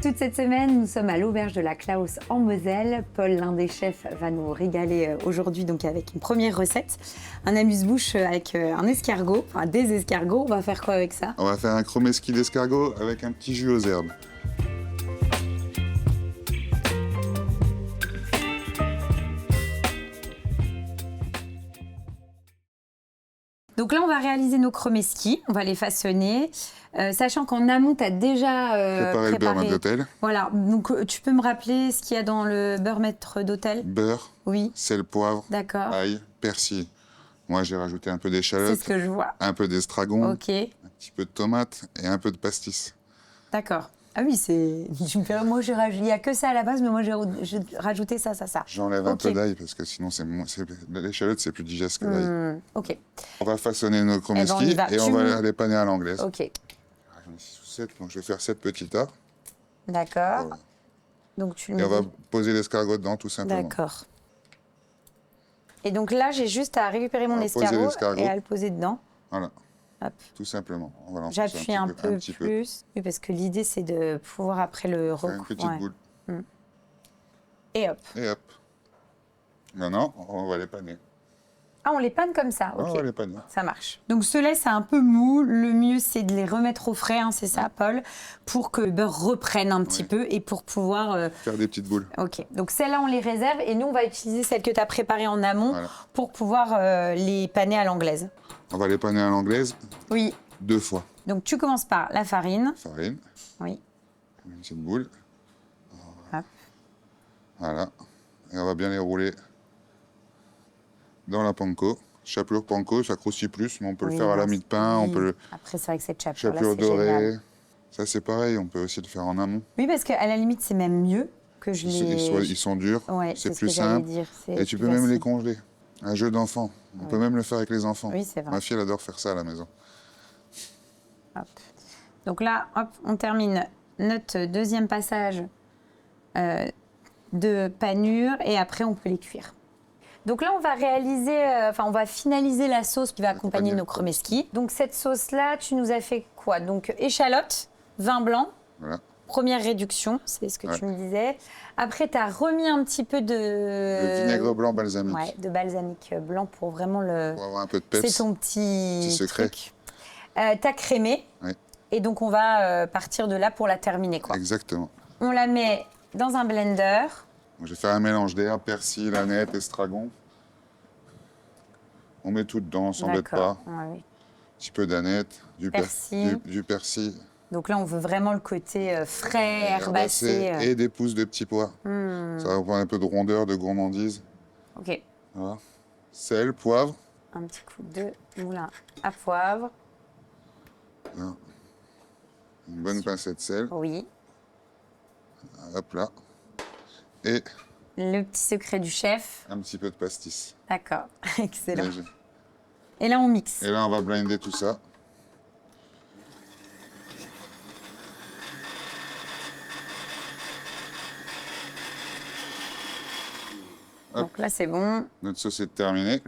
Toute cette semaine, nous sommes à l'auberge de la Klaus en Moselle. Paul, l'un des chefs, va nous régaler aujourd'hui donc avec une première recette. Un amuse-bouche avec un escargot, enfin des escargots. On va faire quoi avec ça? On va faire un chromeski d'escargot avec un petit jus aux herbes. Donc là, on va réaliser nos chromeski, on va les façonner, sachant qu'en amont, tu as déjà Préparer le beurre maître d'hôtel. Voilà, donc tu peux me rappeler ce qu'il y a dans le beurre maître d'hôtel? Beurre, Oui, sel, poivre, d'accord, ail, persil. Moi, j'ai rajouté un peu d'échalote, c'est ce que je vois. un peu d'estragon, Ok, un petit peu de tomate et un peu de pastis. d'accord. Ah oui, c'est... Moi, il n'y a que ça à la base, mais moi, j'ai rajouté ça. J'enlève un Ok. peu d'ail parce que sinon, l'échalote, c'est plus digeste que l'ail. Ok, On va façonner nos on y chromeski va. et on va les paner à l'anglaise. Ok, J'en ai 6 ou 7, donc je vais faire 7 petits tas. d'accord. Voilà. Donc tu Et me on va dis... poser l'escargot dedans, tout simplement. D'accord. Et donc là, j'ai juste à récupérer mon On va poser escargot l'escargot. et à le poser dedans. Voilà, Hop. tout simplement. On va lancer J'appuie un peu petit peu. plus. Oui, parce que l'idée, c'est de pouvoir après le Faire une petite boule. Et hop. Et hop. Maintenant, on va les paner. Ah, on les panne comme ça. On Ok, va les paner. ça marche. Donc ceux-là, c'est un peu mou. Le mieux, c'est de les remettre au frais, hein, c'est ça, Paul, pour que le beurre reprenne un petit peu et pour pouvoir... Faire des petites boules. Ok, donc celles-là, on les réserve et nous, on va utiliser celles que tu as préparées en amont pour pouvoir les paner à l'anglaise. On va les paner à l'anglaise Oui. 2 fois. Donc tu commences par la farine. Farine, Oui. une petite boule. Hop. Voilà. Et on va bien les rouler dans la panko. Chapelure panko, ça croustille plus, mais on peut le faire à la mie de pain, on peut le Après, c'est vrai que cette chapelure-là, chapelure c'est génial. dorée. Ça, c'est pareil, on peut aussi le faire en amont. Oui, parce qu'à la limite, c'est même mieux que je les... Ils sont durs, Ouais, c'est ce plus que j'allais simple. dire, c'est Et tu plus peux même les facile. congeler. Un jeu d'enfant. On peut même le faire avec les enfants. Oui, c'est vrai. Ma fille, elle adore faire ça à la maison. Hop. Donc là, hop, on termine notre deuxième passage de panure et après, on peut les cuire. Donc là, on va réaliser, on va finaliser la sauce qui va accompagner nos chromeski. Donc cette sauce-là, tu nous as fait quoi? Donc échalote, vin blanc, Voilà. première réduction, c'est ce que tu me disais. Après, tu as remis un petit peu de... Le vinaigre blanc balsamique. Ouais, de balsamique blanc pour vraiment le... Pour avoir un peu de peps. C'est ton petit secret. truc. T'as crémé. Oui. Et donc, on va partir de là pour la terminer, quoi. Exactement. On la met dans un blender. Je vais faire un mélange d'herbes, persil, aneth, estragon. On met tout dedans, on s'embête pas. Ouais, oui. Un petit peu d'aneth, du persil. Donc là, on veut vraiment le côté frais, herbacé. Et des pousses de petits pois. Ça va prendre un peu de rondeur, de gourmandise. Ok. Voilà. Sel, poivre. Un petit coup de moulin à poivre. Voilà. Une bonne pincée de sel. Oui. Hop là. Et Le petit secret du chef. un petit peu de pastis. D'accord. Excellent. Léger. Et là, on mixe. Et là, on va blinder tout ça. Donc là, c'est bon. Notre sauce est terminée.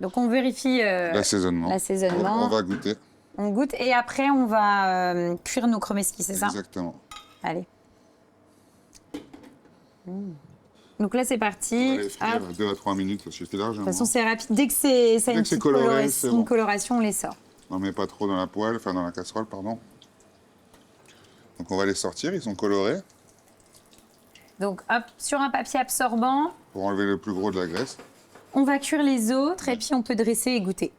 Donc on vérifie L'assaisonnement. l'assaisonnement. On va goûter. On goûte et après, on va cuire nos chromeski, c'est ça? Exactement. Allez. Donc là, c'est parti. On va les frire 2 à 3 minutes parce que c'est largement. De toute façon, c'est rapide. Dès que ça a une petite coloré, c'est bon. coloration, on les sort. On ne met pas trop dans la poêle, enfin dans la casserole, pardon. Donc on va les sortir, ils sont colorés. Donc hop, sur un papier absorbant, Pour enlever le plus gros de la graisse. on va cuire les autres et puis on peut dresser et goûter.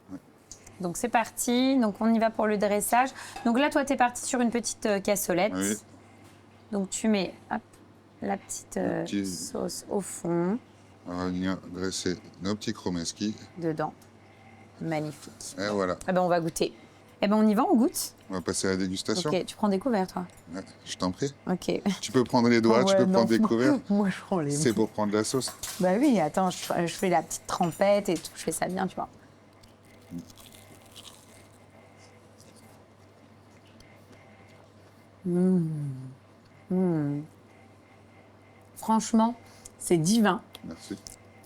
Donc c'est parti, donc on y va pour le dressage. Donc là, toi, tu es parti sur une petite cassolette. Oui. Donc tu mets hop, la petite sauce au fond, On va venir dresser nos petits chromeski. dedans. Magnifique. Et voilà. Eh ben, on va goûter. Eh ben, on y va, on goûte. On va passer à la dégustation. Ok, tu prends des couverts, toi. Ouais, je t'en prie. Ok. Tu peux prendre les doigts, tu peux prendre des couverts. Moi, je prends les... C'est pour prendre la sauce. Bah oui, attends, je fais la petite trempette et tout, je fais ça bien, tu vois. Franchement, c'est divin. Merci.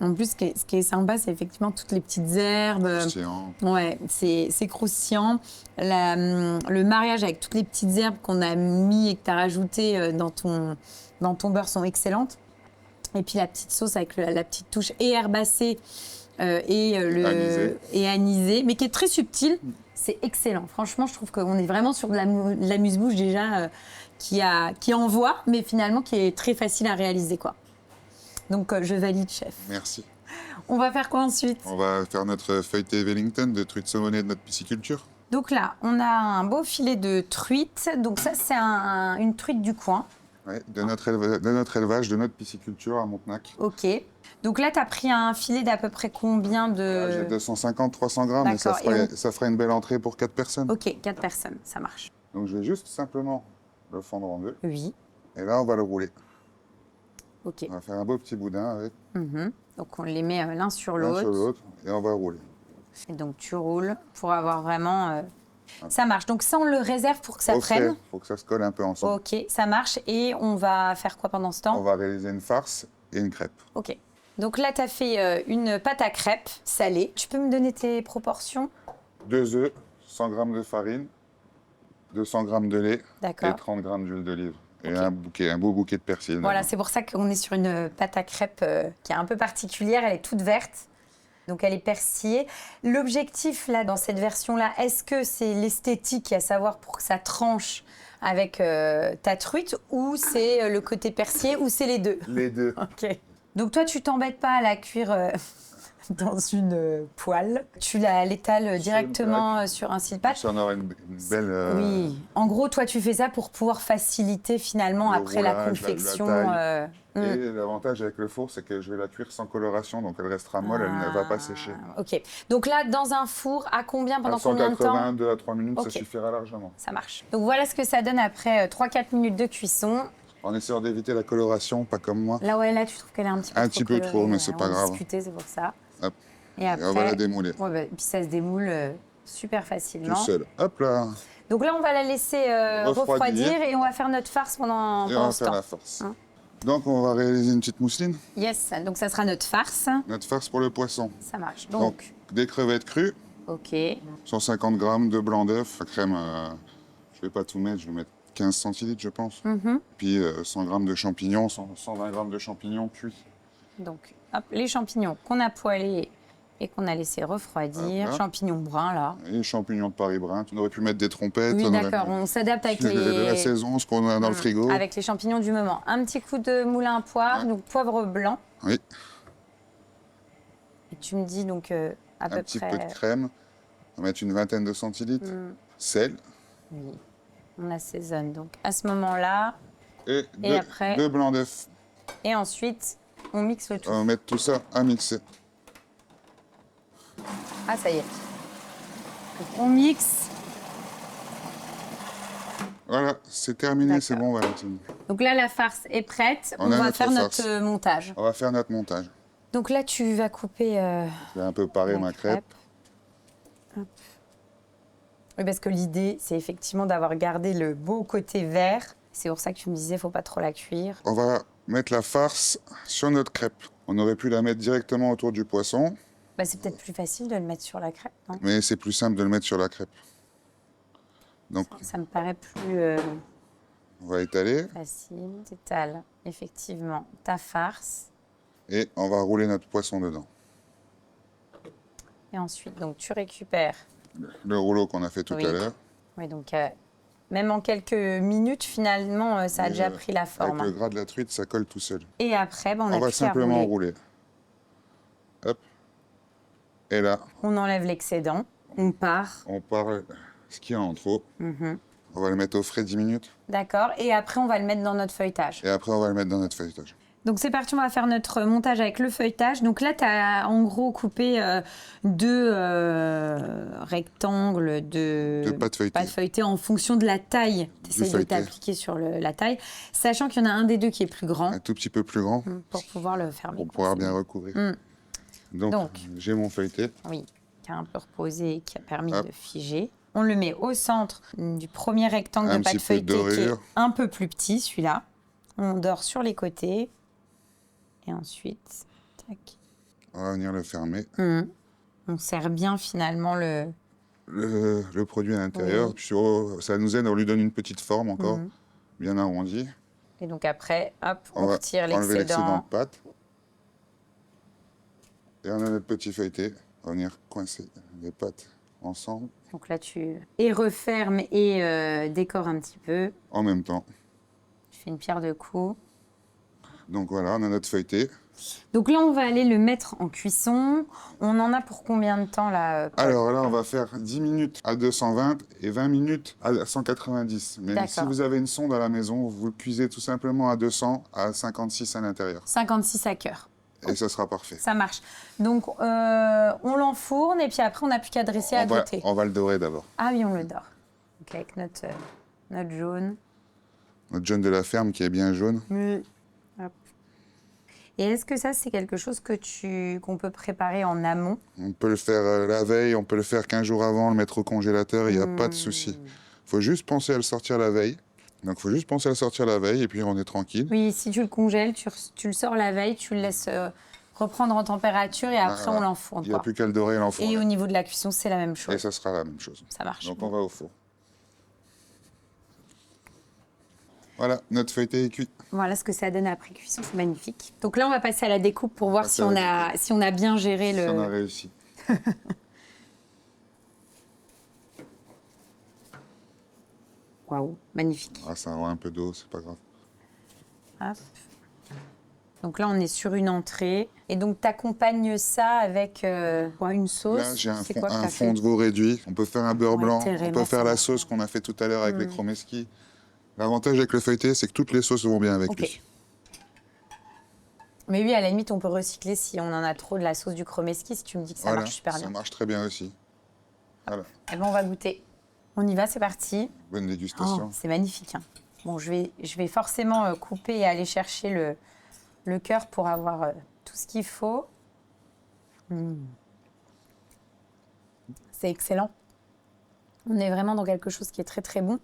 En plus, ce qui est sympa, c'est effectivement toutes les petites herbes. Croustillant. Ouais, c'est croustillant. Le mariage avec toutes les petites herbes qu'on a mis et que tu as rajoutées dans ton beurre sont excellentes. Et puis la petite sauce avec la petite touche et herbacée et anisée, mais qui est très subtile. C'est excellent. Franchement, je trouve qu'on est vraiment sur de l'amuse-bouche déjà qui envoie, mais finalement qui est très facile à réaliser, quoi. Donc, je valide, chef. Merci. On va faire quoi ensuite? On va faire notre feuilleté Wellington de truite saumonée de notre pisciculture. Donc là, on a un beau filet de truite. Donc ça, c'est une truite du coin. Ouais, de notre élevage, de notre pisciculture à Montenac. Ok. Donc là, tu as pris un filet d'à peu près combien de... J'ai 250-300 grammes et ça fera une belle entrée pour 4 personnes. Ok, 4 personnes, ça marche. Donc je vais juste simplement le fendre en deux. Oui. Et là, on va le rouler. Ok. On va faire un beau petit boudin avec Donc on les met l'un sur l'un sur l'autre. l'autre et on va rouler. Et donc tu roules pour avoir vraiment... Ça marche. Donc ça, on le réserve pour que ça Au prenne. frais, faut que ça se colle un peu ensemble. Ok, ça marche. Et on va faire quoi pendant ce temps? On va réaliser une farce et une crêpe. Ok. Donc là, tu as fait une pâte à crêpes salée. Tu peux me donner tes proportions? 2 œufs, 100 grammes de farine, 200 grammes de lait et D'accord. 30 grammes d'huile d'olive. Et Ok. un beau bouquet de persil. Voilà, dedans. c'est pour ça qu'on est sur une pâte à crêpes qui est un peu particulière. Elle est toute verte. Donc elle est persillée. L'objectif là dans cette version-là, est-ce que c'est l'esthétique, à savoir pour que ça tranche avec ta truite, ou c'est le côté persillé, ou c'est les deux? Les deux. Ok. Donc toi, tu t'embêtes pas à la cuire dans une poêle. Tu l'étales directement sur un silpat. Ça en aura une belle... Oui. En gros, toi, tu fais ça pour pouvoir faciliter finalement Le après la roulage, la confection. taille. Et l'avantage avec le four, c'est que je vais la cuire sans coloration, donc elle restera molle, elle ne va pas sécher. Ok. Donc là, dans un four, à combien, pendant À combien de temps? 180, 2 à 3 minutes, Ok. ça suffira largement. Ça marche. Donc voilà ce que ça donne après 3-4 minutes de cuisson. En essayant d'éviter la coloration, pas comme moi. Là, ouais, là, tu trouves qu'elle est un petit peu Un trop petit peu colorée, trop, mais ouais, c'est pas on grave. discutait, c'est pour ça. Hop. Et après, Et on va la démouler. ouais, bah, et puis ça se démoule super Tout facilement. seul. Hop là. Donc là, on va la laisser refroidir et on va faire notre farce pendant Et on va ce faire temps. la farce. Hein. Donc on va réaliser une petite mousseline. Yes, donc ça sera notre farce. Notre farce pour le poisson. Ça marche. Donc des crevettes crues, Ok. 150 grammes de blanc d'œuf, crème. Je vais pas tout mettre, je vais mettre 15 centilitres, je pense. Puis 100 grammes de champignons, 120 grammes de champignons cuits. Donc, hop, les champignons qu'on a poêlés et qu'on a laissé refroidir. Hop là. Champignons bruns, là. Et les champignons de Paris brun. On aurait pu mettre des trompettes. Oui, on aurait d'accord. pu- On s'adapte avec de la les... saison, ce qu'on a dans le frigo. Avec les champignons du moment. Un petit coup de moulin à poivre, Ouais. donc poivre blanc. Oui, Et tu me dis donc à peu un petit près... peu de crème. On va mettre une vingtaine de centilitres. Sel. Oui, on assaisonne. Donc à ce moment-là, Et, Et après- deux blancs d'œufs. et ensuite, on mixe le tout. On va mettre tout ça à mixer. Ah, ça y est. Donc, on mixe. Voilà, c'est terminé, c'est D'accord. bon, Valentine. Donc là, la farce est prête. On On a va notre faire farce. notre montage. On va faire notre montage. Donc là, tu vas couper Je vais un peu parer la ma crêpe. Hop. Oui, parce que l'idée, c'est effectivement d'avoir gardé le beau côté vert. C'est pour ça que tu me disais, faut pas trop la cuire. On va mettre la farce sur notre crêpe. On aurait pu la mettre directement autour du poisson, Bah, c'est peut-être plus facile de le mettre sur la crêpe, non? mais c'est plus simple de le mettre sur la crêpe. Donc, Ça me paraît plus on va étaler facile. T'étales effectivement ta farce. et on va rouler notre poisson dedans. Et ensuite, donc, tu récupères. Le rouleau qu'on a fait tout Oui. à l'heure. Oui, donc, même en quelques minutes, finalement, ça a Et, déjà pris la Avec forme. le gras de la truite, ça colle tout seul. Et après, bah, on On a va plus qu'à simplement rouler. rouler. Hop. Et là, On enlève l'excédent. On part. on part ce qu'il y a en trop. On va le mettre au frais 10 minutes. D'accord. Et après, on va le mettre dans notre feuilletage. Et après, on va le mettre dans notre feuilletage. Donc c'est parti, on va faire notre montage avec le feuilletage. Donc là, tu as en gros coupé deux rectangles de pâte feuilletée. feuilletée en fonction de la taille. Tu essaies de feuilleté. t'appliquer sur la taille, sachant qu'il y en a un des deux qui est plus grand Un tout petit peu plus grand pour pouvoir le fermer. pour pouvoir bien recouvrir. Donc, j'ai mon feuilleté. Oui, qui a un peu reposé, qui a permis Hop. de figer. On le met au centre du premier rectangle Un de pâte petit peu de feuilletée qui est dorure. un peu plus petit, celui-là. On dore sur les côtés. Et ensuite, tac. On va venir le fermer. On serre bien finalement Le produit à l'intérieur. Oui. Puis ça nous aide, on lui donne une petite forme encore, bien arrondie. Et donc après, hop, On on va retire enlever l'excédent de l'excédent. pâte. Et on a notre petit feuilleté. On va venir coincer les pâtes ensemble Donc là, tu refermes et décores un petit peu. en même temps. Tu fais une pierre de coups. Donc voilà, on a notre feuilleté. Donc là, on va aller le mettre en cuisson. On en a pour combien de temps là, Paul? Alors là, on va faire 10 minutes à 220 et 20 minutes à 190. Mais D'accord. si vous avez une sonde à la maison, vous le cuisez tout simplement à 200 à 56 à l'intérieur. 56 à cœur. Et ça sera parfait. Ça marche. Donc, on l'enfourne et puis après, on n'a plus qu'à dresser à côté. On va le dorer d'abord. Ah oui, on le dore. Donc, avec notre jaune. Notre jaune de la ferme qui est bien jaune. Hop. Et est-ce que ça, c'est quelque chose qu'on peut préparer en amont? On peut le faire la veille, on peut le faire 15 jours avant, le mettre au congélateur, il n'y a pas de souci. Il faut juste penser à le sortir la veille. Donc, il faut juste penser à le sortir la veille et puis on est tranquille. Oui, si tu le congèles, tu le sors la veille, tu le laisses reprendre en température et après, on l'enfourne. Il n'y a plus qu'à le dorer et l'enfourner. Et au niveau de la cuisson, c'est la même chose. Et ça sera la même chose. Ça marche. Donc, on va au four. Voilà, notre feuilleté est cuit. Voilà ce que ça donne après cuisson, c'est magnifique. Donc là, on va passer à la découpe pour voir si on a bien géré Si on a réussi. Waouh, magnifique. Ah, ça aura un peu d'eau, c'est pas grave. Hop. Donc là, on est sur une entrée. Et donc, tu accompagnes ça avec une sauce. Là, j'ai C'est quoi que un t'as fond fait? de veau réduit. On peut faire un beurre blanc, on terrible, peut faire la ça. sauce qu'on a fait tout à l'heure avec les chromeski. L'avantage avec le feuilleté, c'est que toutes les sauces vont bien avec Ok. lui. Mais oui, à la limite, on peut recycler si on en a trop de la sauce du chromeski, si tu me dis que ça Voilà, marche super ça bien. marche très bien aussi. Voilà, Eh ben, on va goûter. On y va, c'est parti. bonne Oh, dégustation. c'est magnifique. Hein. Bon, je vais forcément couper et aller chercher le cœur pour avoir tout ce qu'il faut. C'est excellent. On est vraiment dans quelque chose qui est très très bon.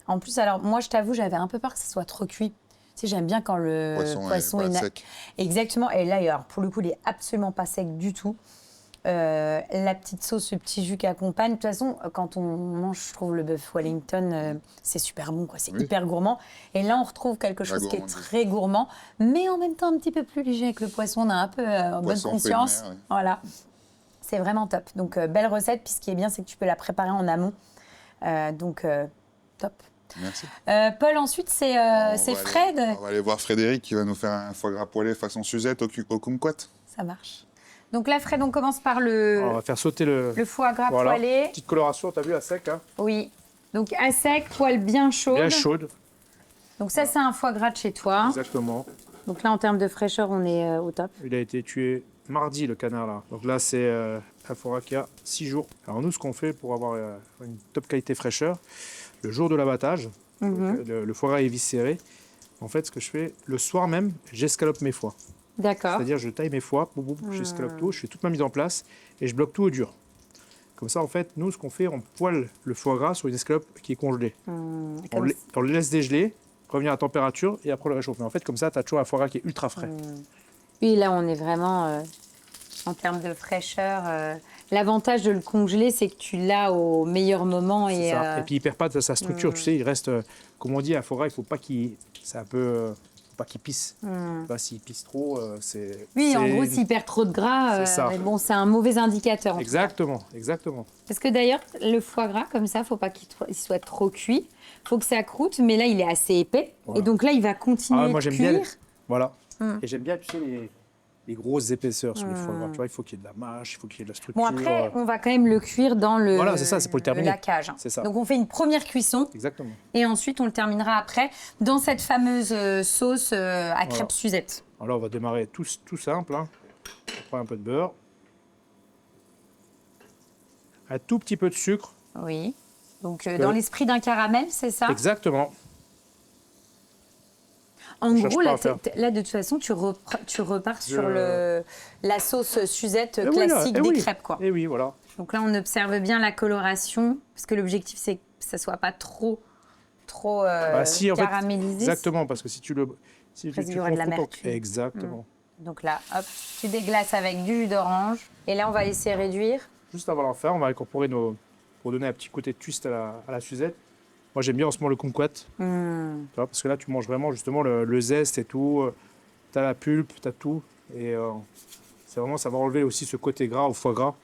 En plus, alors moi, je t'avoue, j'avais un peu peur que ça soit trop cuit. Tu sais, j'aime bien quand le poisson est est sec. Exactement. Et là, alors, pour le coup, il est absolument pas sec du tout. La petite sauce, ce petit jus qui accompagne. De toute façon, quand on mange, je trouve, le bœuf Wellington, c'est super bon, quoi. C'est hyper gourmand. Et là, on retrouve quelque chose qui est très gourmand, mais en même temps un petit peu plus léger avec le poisson. On a un peu bonne conscience. Mer, ouais. Voilà. C'est vraiment top. Donc, belle recette. Puis ce qui est bien, c'est que tu peux la préparer en amont. Top. Merci. Paul, ensuite, c'est Fred. On va aller voir Frédéric qui va nous faire un foie gras poêlé façon Suzette au kumquat. Ça marche. Donc là, Fred, on commence par On va faire sauter le foie gras voilà. poêlé. Petite coloration, t'as vu, à sec. Hein. Oui. Donc à sec, poêle bien chaude. Bien chaude. Donc ça, c'est un foie gras de chez toi. Exactement. Donc là, en termes de fraîcheur, on est au top. Il a été tué mardi, le canard, là. Donc là, c'est un foie gras qui a 6 jours. Alors nous, ce qu'on fait pour avoir une top qualité fraîcheur, le jour de l'abattage, le foie gras est viscéré. En fait, ce que je fais, le soir même, j'escalope mes foies. D'accord. C'est-à-dire, je taille mes foies, j'escalope tout, je fais toute ma mise en place et je bloque tout au dur. Comme ça, en fait, nous, ce qu'on fait, on poêle le foie gras sur une escalope qui est congelée. On le laisse dégeler, revenir à température et après le réchauffer. En fait, comme ça, tu as toujours un foie gras qui est ultra frais. Oui, là, on est vraiment en termes de fraîcheur. L'avantage de le congeler, c'est que tu l'as au meilleur moment. Et puis, il ne perd pas de sa structure. Tu sais, il reste, comme on dit, un foie gras, il ne faut pas qu'il... C'est un peu... pas qu'il pisse. S'il pisse trop, c'est... Oui, en gros, s'il perd trop de gras, bon, c'est un mauvais indicateur. Exactement, exactement. Parce que d'ailleurs, le foie gras, comme ça, il ne faut pas qu'il soit trop cuit. Il faut que ça croûte, mais là, il est assez épais. Voilà. Et donc là, il va continuer moi, de cuire. Bien Voilà. Et j'aime bien, tu sais, les grosses épaisseurs sur le foie gras. Tu vois, il faut qu'il y ait de la mâche, il faut qu'il y ait de la structure. Bon, après, on va quand même le cuire dans le Voilà, c'est ça, c'est pour le terminer. laquage. C'est ça. Donc, on fait une première cuisson. Exactement. Et ensuite, on le terminera après dans cette fameuse sauce à crêpes Suzette. Alors là, on va démarrer tout simple. Hein. On prend un peu de beurre. Un tout petit peu de sucre. Oui. Donc, dans l'esprit d'un caramel, c'est ça? Exactement. En gros, là, de toute façon, tu repars sur la sauce Suzette classique des crêpes, quoi. Et oui, voilà. Donc là, on observe bien la coloration, parce que l'objectif, c'est que ça ne soit pas trop caramélisé. Exactement, parce que si tu le... il y aura de l'amertume. Exactement. Donc là, hop, tu déglaces avec du jus d'orange. Et là, on va laisser réduire. Juste avant d'en faire, on va incorporer pour donner un petit côté twist à la Suzette. Moi, j'aime bien en ce moment le kumquat. Tu vois, parce que là, tu manges vraiment justement le zeste et tout. Tu as la pulpe, tu as tout. Et c'est vraiment, ça va enlever aussi ce côté gras au foie gras.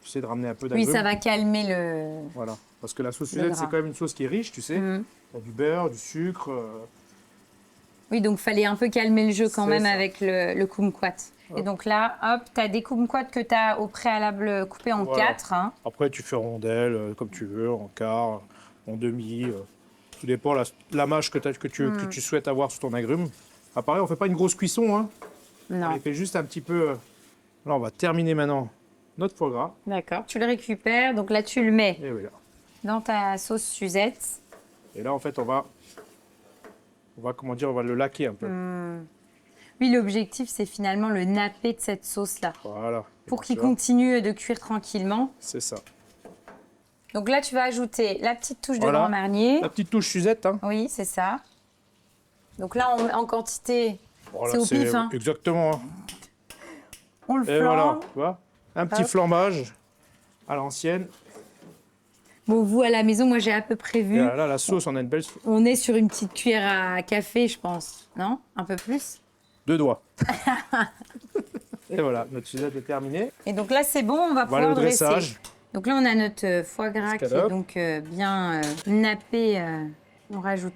Tu sais, de ramener un peu d'agrumes. Oui, ça va calmer le... Voilà. Parce que la sauce Suzette, c'est quand même une sauce qui est riche, tu sais. Il y a du beurre, du sucre. Oui, donc il fallait un peu calmer le jeu quand même ça. avec le kumquat. Hop. Et donc là, hop, tu as des kumquats que tu as au préalable coupés en Voilà. 4. Hein. Après, tu fais rondelles, comme tu veux, en quart, en demi. Tout dépend la mâche que tu souhaites avoir sur ton agrume. Ah, pareil, on ne fait pas une grosse cuisson. Hein. Non. On les fait juste un petit peu. Là, on va terminer maintenant notre foie gras. D'accord. Tu le récupères, donc là, tu le mets Et voilà. dans ta sauce Suzette. Et là, en fait, on va comment dire, on va le laquer un peu. Oui, l'objectif, c'est finalement le napper de cette sauce-là. Voilà. Pour Et qu'il tu vois, continue de cuire tranquillement. C'est ça. Donc là, tu vas ajouter la petite touche de Voilà. Grand Marnier. La petite touche Suzette. Hein. Oui, c'est ça. Donc là, en quantité, Voilà, c'est au pif. Hein. Exactement. Hein. On le Et voilà, flambe. tu vois, un petit Hop. flambage à l'ancienne. Bon, vous, à la maison, moi, j'ai à peu près Et vu. là, la sauce, on a une belle On est sur une petite cuillère à café, je pense. Non? Un peu plus? 2 doigts. Et voilà, notre Suzette est terminée. Et donc là, c'est bon, on va Voilà pouvoir le dresser. dressage. Donc là, on a notre foie gras qui est Escalope. donc bien nappé. On rajoute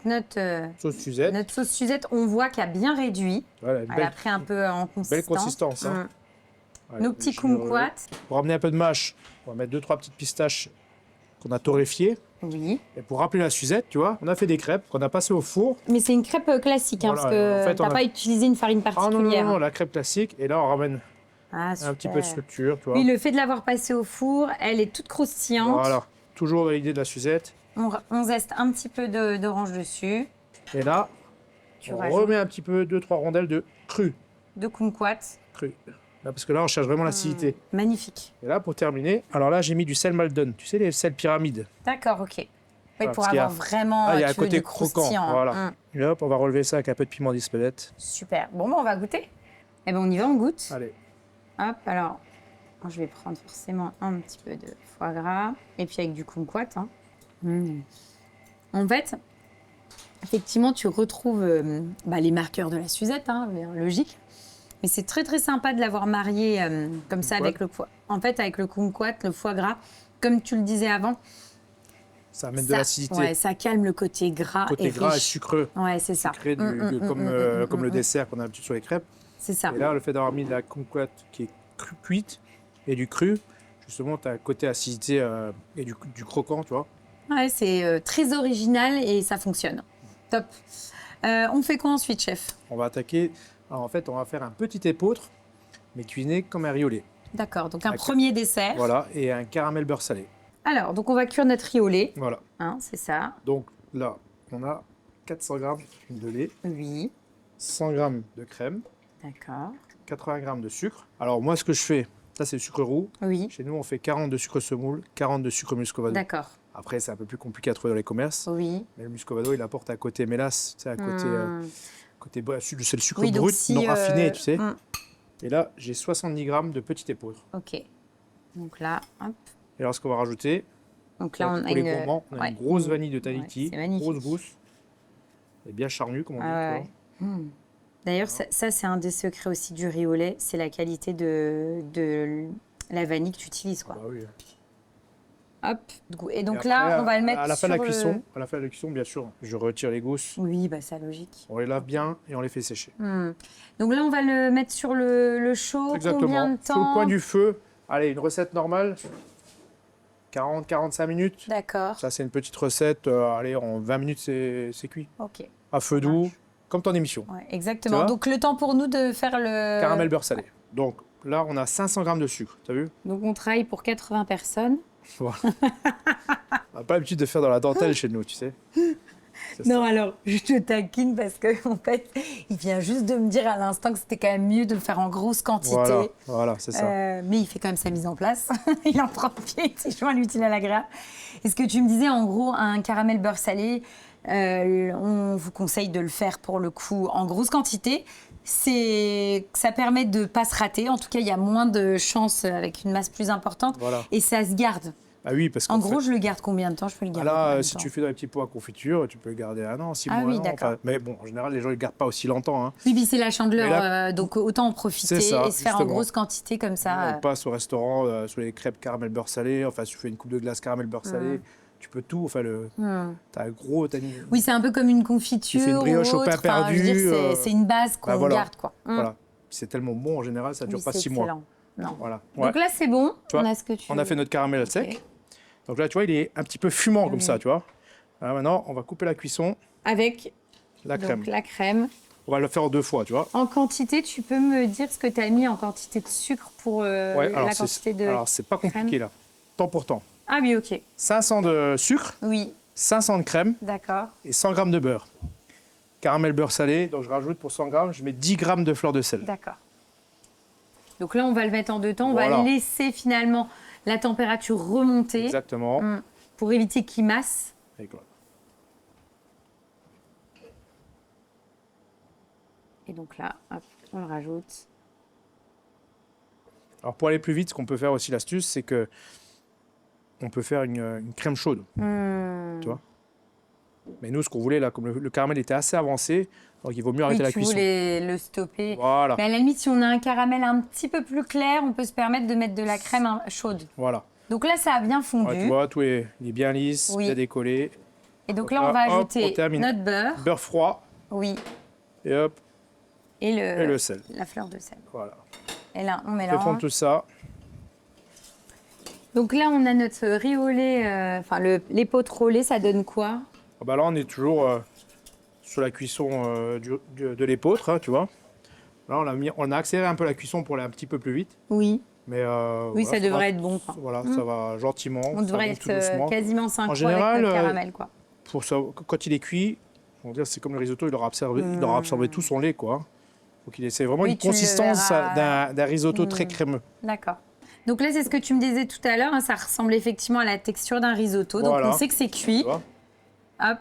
Sauce Suzette. notre sauce Suzette. On voit qu'elle a bien réduit. Voilà, une Elle a pris un peu en consistance. belle consistance. Hein. Voilà, Nos petits les généreux. kumquats. Pour ramener un peu de mâche, on va mettre 2-3 petites pistaches qu'on a torréfiées. Oui. Et pour rappeler la Suzette, tu vois, on a fait des crêpes qu'on a passées au four. Mais c'est une crêpe classique, hein, Voilà, parce que en fait, t'as on a- pas utilisé une farine Ah non, particulière. non, la crêpe classique. Et là, on ramène Ah, un petit peu de super. structure, tu vois. Oui, le fait de l'avoir passée au four, elle est toute croustillante. Voilà, toujours dans l'idée de la Suzette. On zeste un petit peu d'orange dessus. Et là, Tu on rajoutes remet un petit peu 2-3 rondelles de cru. de kumquat. Là, parce que là, on cherche vraiment l'acidité. Magnifique. Et là, pour terminer, alors là, j'ai mis du sel Maldon. Tu sais, les sels pyramides. D'accord, ok. Oui, Voilà, pour parce qu'il y a- avoir vraiment Ah, il y a un tu veux, côté du croquant. croustillant. Voilà. Et hop, on va relever ça avec un peu de piment d'Espelette. Super. Bon, ben, on va goûter. Eh ben, on y va, on goûte. Allez. Hop, alors, je vais prendre forcément un petit peu de foie gras. Et puis avec du kumquat. Hein. En fait, effectivement, tu retrouves les marqueurs de la Suzette, hein, bien logique. Mais c'est très très sympa de l'avoir marié comme ça Kumquat. avec le foie. En fait, avec le kumquat, le foie gras, comme tu le disais avant, Ça amène de ça, l'acidité. ouais, ça calme le côté gras Côté et gras et riche. sucreux. Ouais, c'est ça. Sucré comme le dessert qu'on a l'habitude sur les crêpes. C'est ça. Et là, le fait d'avoir mis de la kumquat qui est cuite et du cru, justement, tu as un côté acidité et du croquant, tu vois. Ouais, c'est très original et ça fonctionne. Top. On fait quoi ensuite, chef? On va attaquer. Alors, en fait, on va faire un petit épeautre, mais cuisiné comme un riolet. D'accord, donc un Avec- premier dessert. Voilà, et un caramel beurre salé. Alors, donc on va cuire notre riolet, Voilà. hein, c'est ça. Donc là, on a 400 g de lait, Oui, 100 g de crème, d'accord. 80 g de sucre. Alors moi, ce que je fais, ça c'est le sucre roux. Oui, Chez nous, on fait 40 de sucre semoule, 40 de sucre muscovado. d'accord. Après, c'est un peu plus compliqué à trouver dans les commerces. Oui. Mais le muscovado, il apporte un côté mélasse, tu sais, un côté c'est le sucre Oui, donc brut, si, non raffiné, tu sais. hmm, Et là, j'ai 70 g de petit épeautre. ok. Donc là, hop. Et alors, ce qu'on va rajouter, Donc là, on a pour les une... gourmands, on a ouais. une grosse vanille de Ouais, Tahiti, c'est magnifique. grosse gousse. Elle est bien charnue, comme on dit. Ah tu ouais. vois. Hmm. D'ailleurs, ça c'est un des secrets aussi du riz au lait, c'est la qualité de la vanille que tu utilises, quoi. Bah oui. Hop. Et donc Et là, après, on va le mettre à la fin de la sur le- cuisson, à la fin de la cuisson, bien sûr, je retire les gousses, Oui, bah ça logique. on les lave bien et on les fait sécher. Hmm. Donc là, on va le mettre sur le chaud. Combien Exactement. de Sur le temps? coin du feu. Allez, une recette normale, 40-45 minutes. D'accord. Ça, c'est une petite recette. Allez, en 20 minutes, c'est cuit. Ok. À feu doux, comme ton émission. Ouais, Tu exactement. vois Donc le temps pour nous de faire le... Caramel beurre salé. Donc là, on a 500 g de sucre, t'as vu? Donc on travaille pour 80 personnes. Voilà. On n'a pas l'habitude de faire dans la dentelle chez nous, tu sais. C'est Non, ça. alors, je te taquine parce que en fait, il vient juste de me dire à l'instant que c'était quand même mieux de le faire en grosse quantité. Voilà, c'est ça. Mais il fait quand même sa mise en place. Il en profite, il joint l'utile à l'agréable. Et ce que tu me disais, en gros, un caramel beurre salé, On vous conseille de le faire pour le coup en grosse quantité. Ça permet de ne pas se rater. En tout cas, il y a moins de chances avec une masse plus importante. Voilà. Et ça se garde. Ah oui, parce En gros, je le garde combien de temps? Je peux le garder combien là, de si temps tu fais dans les petits pots à confiture, tu peux le garder 1 an, 6 mois. oui, un an. d'accord. Mais bon, en général, les gens ne le gardent pas aussi longtemps. Hein. Oui, puis c'est la chandeleur, Mais là, donc autant en profiter c'est ça, et se faire en justement. grosse quantité comme ça. On passe au restaurant sur les crêpes caramel beurre salé. Enfin, si tu fais une coupe de glace caramel beurre salé, tu peux tout. Enfin, t'as un gros. Oui, c'est un peu comme une confiture. Tu fais une brioche ou au autre. pain perdu. Je veux dire, c'est une base qu'on voilà. garde, quoi. Voilà. C'est tellement bon en général, ça ne dure Oui, pas c'est 6 mois. excellent. Non. Voilà. Donc là, c'est bon. Tu vois, on a ce que tu on a fait notre caramel Ok. sec. Donc là, tu vois, il est un petit peu fumant comme ça, tu vois. Alors maintenant, on va couper la cuisson, Avec la crème. donc, la crème. On va le faire en 2 fois, tu vois. En quantité, tu peux me dire ce que tu as mis en quantité de sucre pour Ouais, la quantité de alors, c'est pas compliqué là. Temps pour temps. Ah oui, ok. 500 de sucre, Oui, 500 de crème d'accord. et 100 g de beurre. Caramel beurre salé, donc je rajoute pour 100 g, je mets 10 g de fleur de sel. D'accord. Donc là, on va le mettre en 2 temps. On Voilà. va laisser finalement la température remonter Exactement. pour éviter qu'il masse. Et voilà. Et donc là, hop, on le rajoute. Alors pour aller plus vite, ce qu'on peut faire aussi, l'astuce, c'est que on peut faire une crème chaude, tu vois. Mais nous, ce qu'on voulait là, comme le caramel était assez avancé, donc il vaut mieux arrêter la tu cuisson. voulais le stopper. Voilà, Mais à la limite, si on a un caramel un petit peu plus clair, on peut se permettre de mettre de la crème chaude. voilà. Donc là, ça a bien fondu. Ouais, tu vois, il est bien lisse, Oui. bien décollé. Et donc Donc là, on va là, hop, on ajouter termine. notre beurre. Beurre froid, Oui. et hop, Et et le sel. la fleur de sel. Voilà. Et là, on On fait mélange. fondre tout ça. Donc là, on a notre riz au lait, enfin les pots au lait, ça donne quoi? Ah bah là, on est toujours sur la cuisson de l'épeautre, hein, tu vois. Là, on a accéléré un peu la cuisson pour aller un petit peu plus vite. Oui. Mais Oui, voilà, ça devrait être bon, quoi. Voilà, ça va gentiment. On ça devrait monte tout être doucement. quasiment synchro En général, avec notre caramel, quoi. Pour ça, quand il est cuit, on va dire, c'est comme le risotto, il aura absorbé tout son lait, quoi. Faut qu'il ait vraiment Oui, une tu le consistance verras. d'un risotto très crémeux. D'accord. Donc là, c'est ce que tu me disais tout à l'heure, hein, ça ressemble effectivement à la texture d'un risotto. Donc Voilà. on sait que c'est Tu cuit. vois. Hop.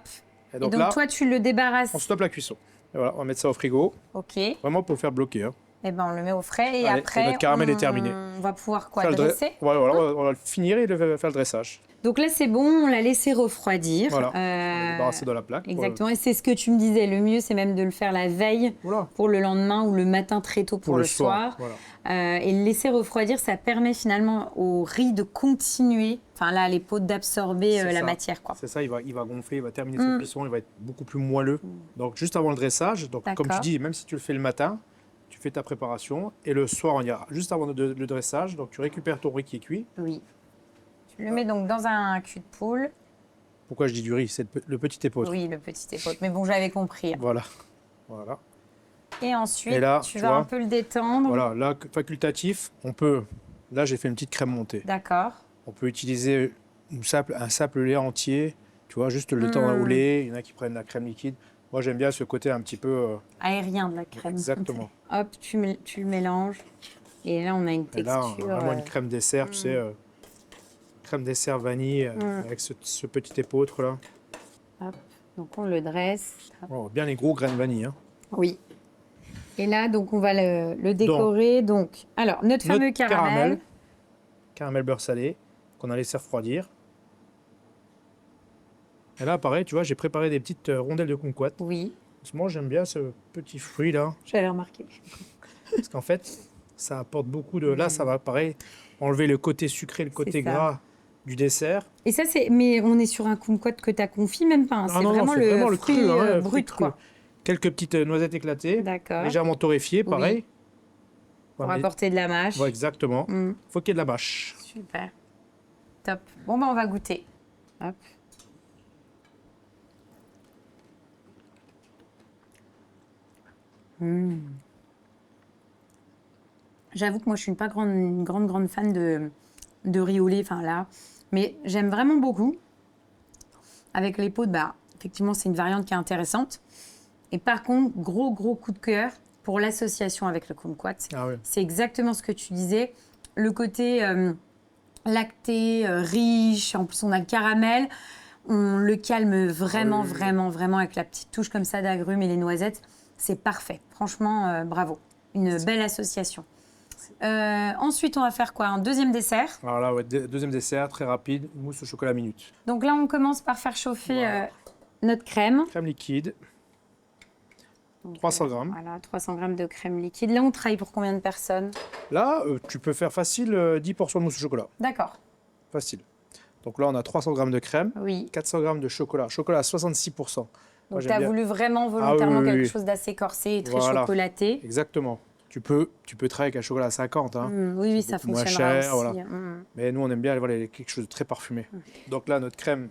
Et Et donc, donc là, toi, tu le débarrasses. on stoppe la cuisson. Et voilà, on va mettre ça au frigo, Ok. Et vraiment pour le faire bloquer. Hein. ben on le met au frais et Allez, après et notre caramel est terminé. on va pouvoir quoi Faire le dresser. voilà, on va le finir et faire le dressage. Donc là, c'est bon, on l'a laissé refroidir. Voilà. On va débarrasser de la plaque. Exactement. Et c'est ce que tu me disais. Le mieux, c'est même de le faire la veille Voilà. pour le lendemain ou le matin très tôt pour le soir. Voilà. Et le laisser refroidir, ça permet finalement au riz de continuer, enfin là, les pots d'absorber C'est la ça. matière, quoi. C'est ça, il va gonfler, il va terminer son cuisson, il va être beaucoup plus moelleux. Donc juste avant le dressage, donc comme tu D'accord. dis, même si tu le fais le matin, tu fais ta préparation et le soir, on ira juste avant le dressage, donc tu récupères ton riz qui est cuit. Oui. Tu le mets donc dans un cul de poule. Pourquoi je dis du riz? C'est le petit épeautre. Oui, le petit épaule. Mais bon, j'avais compris. Voilà. Voilà. Et ensuite, Et là, tu tu vas vois, un peu le détendre. Voilà, là, facultatif, on peut... Là, j'ai fait une petite crème montée. D'accord. On peut utiliser un simple lait entier, tu vois, juste le temps au lait. Il y en a qui prennent la crème liquide. Moi, j'aime bien ce côté un petit peu... Aérien de la crème. Exactement. Hop, tu le mélanges. Et là, on a une Et là, texture. on a vraiment une crème dessert, tu sais, crème dessert vanille avec ce petit épeautre là. Hop. Donc, on le dresse. Hop. Oh, bien les gros grains de vanille. Hein. Oui. Et là, donc, on va le décorer. Donc, alors, notre fameux caramel. Caramel beurre salé qu'on a laissé refroidir. Et là, pareil, tu vois, j'ai préparé des petites rondelles de kumquat. Oui, Moi, j'aime bien ce petit fruit là, j'avais remarqué. parce qu'en fait, ça apporte beaucoup de. Là, ça va, pareil, enlever le côté sucré, le côté ça. gras du dessert. Et ça, c'est. Mais on est sur un kumquat que tu as confit, même pas. Hein. Ah C'est non, non, vraiment c'est le vraiment le fruit cru, hein, le fruit brut, cru. quoi. Quelques petites noisettes éclatées, D'accord. légèrement torréfiées, pareil. Oui. Pour Voilà, apporter de la mâche. ouais, exactement. Mm. Faut qu'il y ait de la mâche. Super. Top. Bon, ben, on va goûter. Hop. Mm. J'avoue que moi, je suis pas une grande fan de riz au lait, enfin là. Mais j'aime vraiment beaucoup. Avec les pots, bah, effectivement, c'est une variante qui est intéressante. Et par contre, gros coup de cœur pour l'association avec le kumquat. Ah ouais. C'est exactement ce que tu disais. Le côté lacté, riche, en plus on a le caramel. On le calme vraiment, Oui. vraiment avec la petite touche comme ça d'agrumes et les noisettes. C'est parfait. Franchement, bravo. Une belle association. Ensuite, on va faire quoi? Un deuxième dessert. Alors là, ouais, deuxième dessert, très rapide, mousse au chocolat minute. Donc là, on commence par faire chauffer Voilà. notre crème. Crème liquide, Donc, 300 grammes. Voilà, 300 grammes de crème liquide. Là, on travaille pour combien de personnes? Là, tu peux faire facile 10 portions de mousse au chocolat. D'accord. Facile. Donc là, on a 300 grammes de crème, Oui. 400 grammes de chocolat. Chocolat à 66%. Moi, Donc, tu j'aime as bien. voulu vraiment volontairement oui, quelque oui. chose d'assez corsé et très Voilà. chocolaté. Exactement. Tu peux travailler avec un chocolat à 50. Hein. Oui, C'est ça beaucoup moins fonctionnera cher, aussi. voilà. Mais nous, on aime bien voilà, quelque chose de très parfumé. Donc là, notre crème,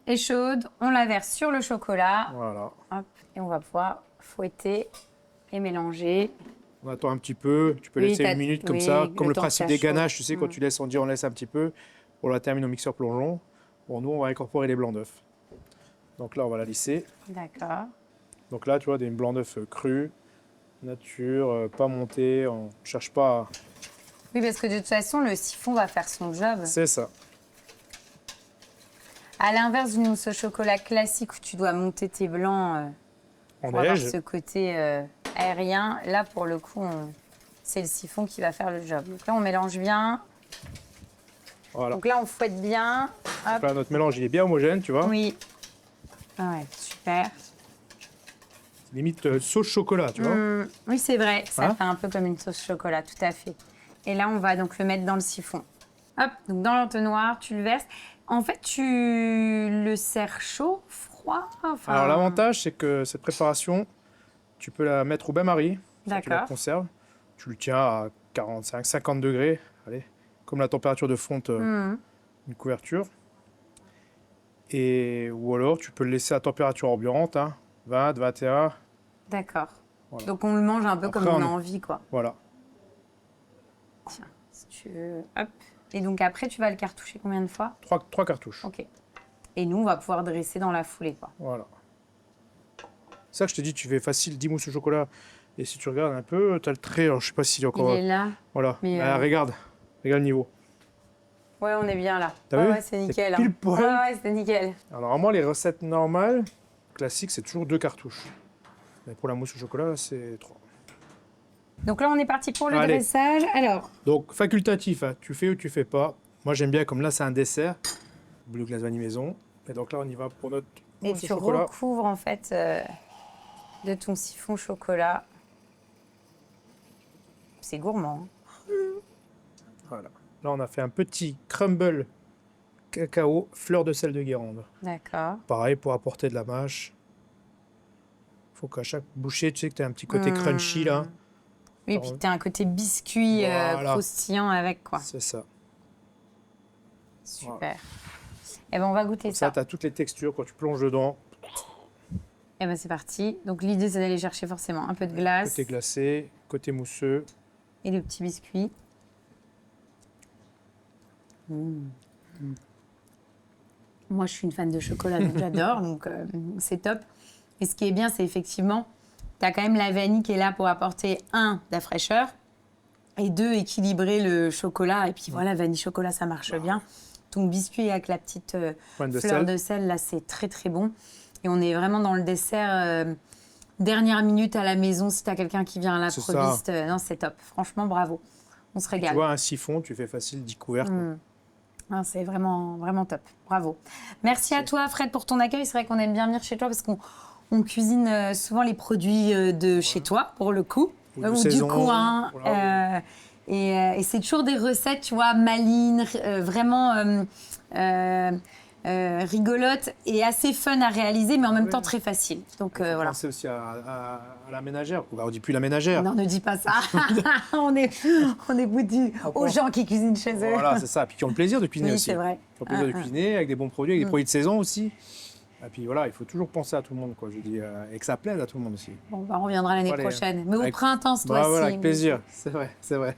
Et chaude, on la verse sur le chocolat. voilà. Hop, et on va pouvoir fouetter et mélanger. On attend un petit peu. Tu peux Oui, laisser t'as- une minute comme oui, ça. le Comme le temps principe que ça des ganaches, tu chauffe. sais, quand tu laisses, on dit on laisse un petit peu. On la termine au mixeur plongeon. Bon, nous, on va incorporer les blancs d'œufs. Donc là, on va la lisser. D'accord. Donc là, tu vois, des blancs d'œufs crus, nature, pas montés. On ne cherche pas à... Oui, parce que de toute façon, le siphon va faire son job. C'est ça. À l'inverse d'une mousse au chocolat classique où tu dois monter tes blancs En pour avoir neige. ce côté aérien, là, pour le coup, c'est le siphon qui va faire le job. Donc là, on mélange bien. Voilà. Donc là, on fouette bien. Hop. Donc là, notre mélange, il est bien homogène, tu vois. Oui. Ah ouais, super. Limite sauce chocolat, tu vois. Oui, c'est vrai. Ça Hein fait un peu comme une sauce chocolat, tout à fait. Et là, on va donc le mettre dans le siphon. Hop, donc dans l'entonnoir, tu le verses. En fait, tu le sers chaud, froid. Enfin... Alors l'avantage, c'est que cette préparation, tu peux la mettre au bain-marie. Tu la D'accord. conserves. Tu le tiens à 45, 50 degrés. Allez, comme la température de fonte Mhm. une couverture. Ou alors, tu peux le laisser à température ambiante, hein, 20, 21. D'accord. Voilà. Donc on le mange un peu Après, comme on a on- envie, quoi. Voilà. Tiens, si tu veux. Hop. Et donc après, tu vas le cartoucher combien de fois? 3 cartouches. Ok. Et nous, on va pouvoir dresser dans la foulée, quoi. Voilà. C'est ça que je te dis, tu fais facile 10 mousses au chocolat. Et si tu regardes un peu, tu as le trait, alors je sais pas s'il est encore... Il est là. Voilà. Mais, Regarde le niveau. Ouais, on est bien là. T'as Ouais, vu ouais, c'est nickel. pile hein. poil. Ouais, ouais, c'est nickel. Alors normalement, les recettes normales, classiques, c'est toujours 2 cartouches. Mais pour la mousse au chocolat, là, c'est 3. Donc là, on est parti pour le Allez. dressage. Alors, Donc, facultatif, hein, tu fais ou tu fais pas. Moi, j'aime bien, comme là, c'est un dessert. Bleu glace vanille maison. Et donc là, on y va pour notre et mousse tu au chocolat. recouvres en fait de ton siphon chocolat. C'est gourmand. hein. Voilà. Là, on a fait un petit crumble cacao, fleur de sel de Guérande. D'accord. Pareil, pour apporter de la mâche. Il faut qu'à chaque bouchée, tu sais que tu as un petit côté crunchy, là. Oui, puis tu as un côté biscuit Voilà. croustillant avec, quoi. C'est ça. Super. Eh ben, on va goûter Ça, ça. tu as toutes les textures. Quand tu plonges dedans, Eh ben, c'est parti. Donc l'idée, c'est d'aller chercher forcément un peu de glace côté glacé, côté mousseux. et le petit biscuit. Moi, je suis une fan de chocolat, donc j'adore, donc c'est top. Et ce qui est bien, c'est effectivement, tu as quand même la vanille qui est là pour apporter, un, de la fraîcheur, et deux, équilibrer le chocolat. Et puis voilà, vanille-chocolat, ça marche bien. Ton biscuit avec la petite Pointe de fleur sel. de sel, là, c'est très, très bon. Et on est vraiment dans le dessert dernière minute à la maison, si tu as quelqu'un qui vient à C'est ça. l'improviste. Non, c'est top. Franchement, bravo. On se Tu régale. vois, un siphon, tu fais facile 10 couverts. quoi. Ah, c'est vraiment, vraiment top. Bravo. Merci à toi, Fred, pour ton accueil. C'est vrai qu'on aime bien venir chez toi parce qu'on cuisine souvent les produits de chez toi, pour le coup, Ou de ou du saison, coin. voilà. Et c'est toujours des recettes, tu vois, malines, vraiment rigolotes et assez fun à réaliser, mais en même temps très faciles. Donc Faut voilà. penser aussi à la ménagère. On dit plus la ménagère. Non, ne dis pas ça. on est foutus aux gens qui cuisinent chez eux. Voilà, c'est ça. Puis qui ont le plaisir de cuisiner Oui, aussi. c'est vrai. Qui ont le plaisir de cuisiner avec des bons produits, avec des produits de saison aussi. Et puis voilà, il faut toujours penser à tout le monde, quoi. Je dis, et que ça plaise à tout le monde aussi. Bon, bah, on reviendra l'année Allez, prochaine. Mais au avec- printemps, ce Bah, fois-ci. voilà, avec plaisir. C'est vrai, c'est vrai.